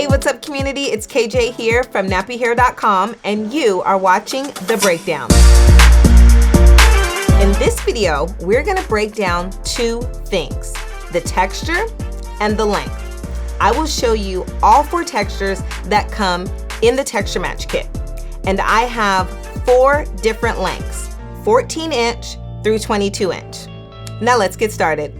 Hey, what's up community? It's KJ here from nappyhair.com and you are watching The Breakdown. In this video, we're gonna break down two things, the texture and the length. I will show you all 4 textures that come in the texture match kit. And I have 4 different lengths, 14 inch through 22 inch. Now let's get started.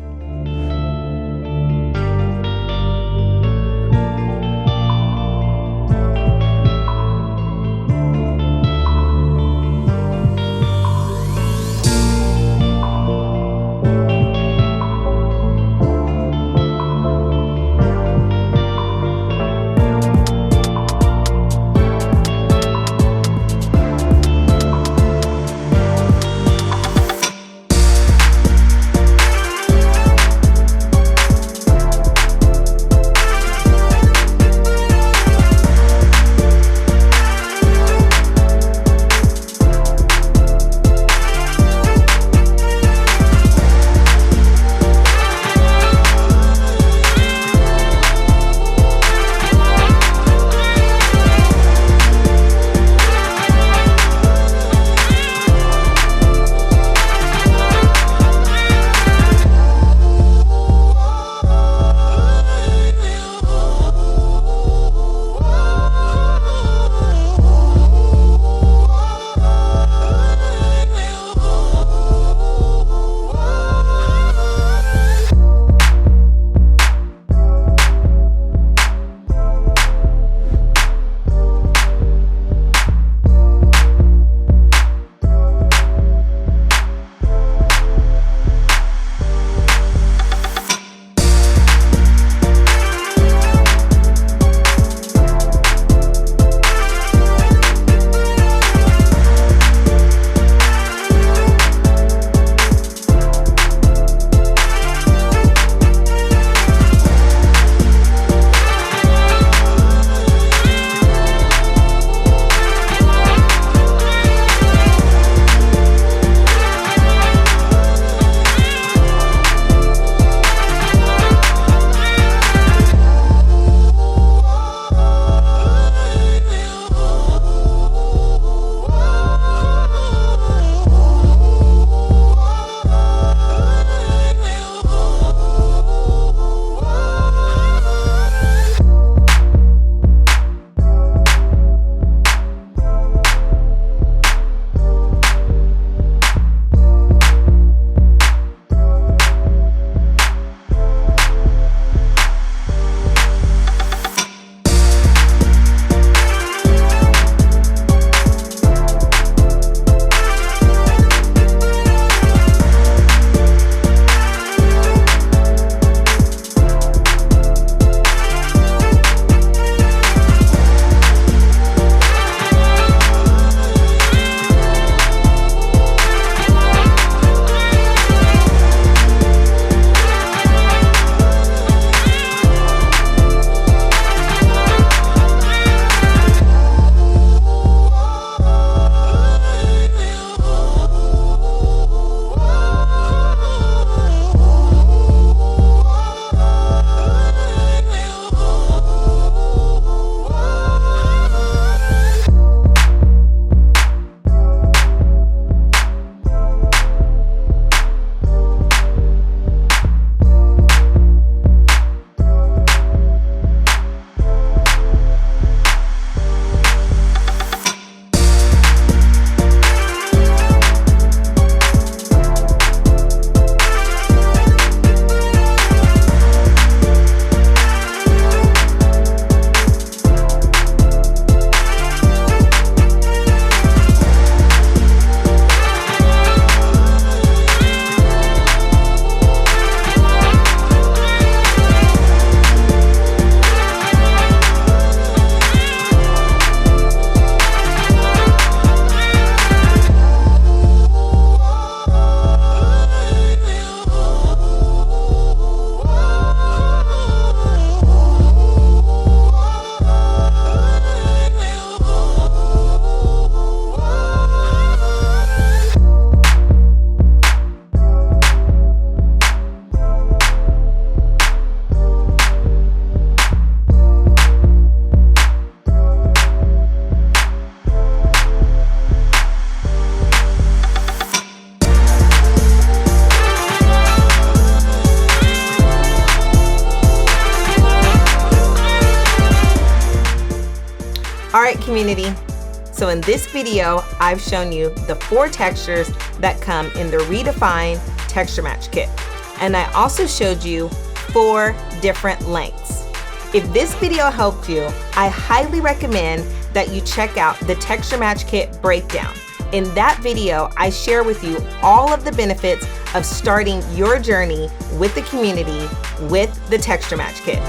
community. So in this video, I've shown you the 4 textures that come in the Redefine Texture Match Kit. And I also showed you 4 different lengths. If this video helped you, I highly recommend that you check out the Texture Match Kit breakdown. In that video, I share with you all of the benefits of starting your journey with the community with the Texture Match Kit.